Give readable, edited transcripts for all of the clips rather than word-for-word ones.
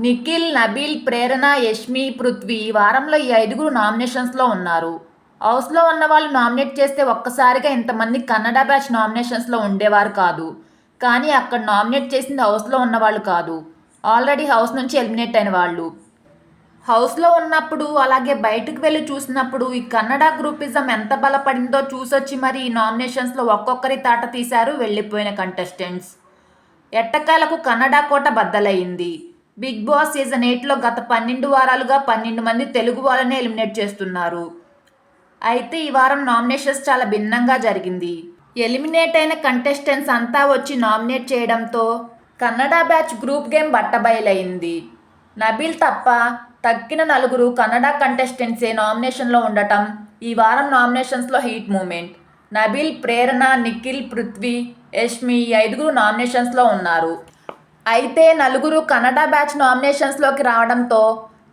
నిఖిల్, నబీల్, ప్రేరణ, యష్మి, పృథ్వీ ఈ వారంలో ఈ ఐదుగురు నామినేషన్స్లో ఉన్నారు. హౌస్లో ఉన్న వాళ్ళు నామినేట్ చేస్తే ఒక్కసారిగా ఇంతమంది కన్నడ బ్యాచ్ నామినేషన్స్లో ఉండేవారు కాదు. కానీ అక్కడ నామినేట్ చేసింది హౌస్లో ఉన్నవాళ్ళు కాదు, ఆల్రెడీ హౌస్ నుంచి ఎలిమినేట్ అయిన వాళ్ళు. హౌస్లో ఉన్నప్పుడు అలాగే బయటకు వెళ్ళి చూసినప్పుడు ఈ కన్నడ గ్రూపిజం ఎంత బలపడిందో చూసొచ్చి మరి ఈ నామినేషన్స్లో ఒక్కొక్కరి తాట తీశారు వెళ్ళిపోయిన కంటెస్టెంట్స్. ఎట్టకేలకు కన్నడ కోట బద్దలయ్యింది. బిగ్ బాస్ సీజన్ 8లో గత 12 వారాలుగా 12 మంది తెలుగు వాళ్ళనే ఎలిమినేట్ చేస్తున్నారు. అయితే ఈ వారం నామినేషన్స్ చాలా భిన్నంగా జరిగింది. ఎలిమినేట్ అయిన కంటెస్టెంట్స్ అంతా వచ్చి నామినేట్ చేయడంతో కన్నడ బ్యాచ్ గ్రూప్ గేమ్ బట్టబయలైంది. నబీల్ తప్ప తక్కిన నలుగురు కన్నడ కంటెస్టెంట్సే నామినేషన్లో ఉండటం ఈ వారం నామినేషన్స్లో హీట్ మూమెంట్. నబీల్, ప్రేరణ, నిఖిల్, పృథ్వీ, యష్మి ఈ ఐదుగురు నామినేషన్స్లో ఉన్నారు. అయితే నలుగురు కన్నడ బ్యాచ్ నామినేషన్స్లోకి రావడంతో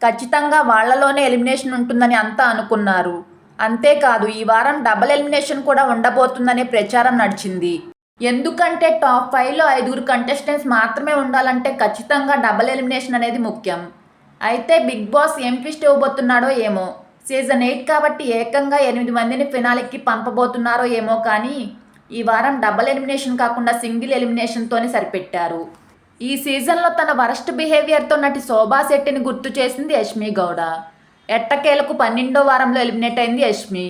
ఖచ్చితంగా వాళ్లలోనే ఎలిమినేషన్ ఉంటుందని అంతా అనుకున్నారు. అంతేకాదు ఈ వారం డబుల్ ఎలిమినేషన్ కూడా ఉండబోతుందనే ప్రచారం నడిచింది. ఎందుకంటే టాప్ 5లో ఐదుగురు కంటెస్టెంట్స్ మాత్రమే ఉండాలంటే ఖచ్చితంగా డబుల్ ఎలిమినేషన్ అనేది ముఖ్యం. అయితే బిగ్ బాస్ ఏం ట్విస్ట్ ఇవ్వబోతున్నాడో ఏమో. సీజన్ 8 కాబట్టి ఏకంగా 8 మందిని ఫినాలేకి పంపబోతున్నారో ఏమో కానీ ఈ వారం డబుల్ ఎలిమినేషన్ కాకుండా సింగిల్ ఎలిమినేషన్తోనే సరిపెట్టారు. ఈ సీజన్లో తన వరస్ట్ బిహేవియర్తో నటి శోభా శెట్టిని గుర్తు చేసింది యష్మి గౌడ. ఎట్టకేలకు 12వ వారంలో ఎలిమినేట్ అయింది యష్మి.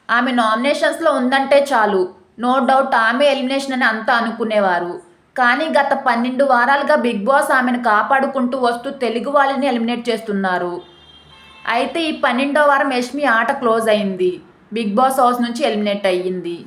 ఆమె నామినేషన్స్లో ఉందంటే చాలు, నో డౌట్ ఆమె ఎలిమినేషన్ అని అంతా అనుకునేవారు. కానీ గత 12 వారాలుగా బిగ్ బాస్ ఆమెను కాపాడుకుంటూ వస్తూ తెలుగు వాళ్ళని ఎలిమినేట్ చేస్తున్నారు. అయితే ఈ 12వ వారం యష్మి ఆట క్లోజ్ అయింది. బిగ్ బాస్ హౌస్ నుంచి ఎలిమినేట్ అయ్యింది.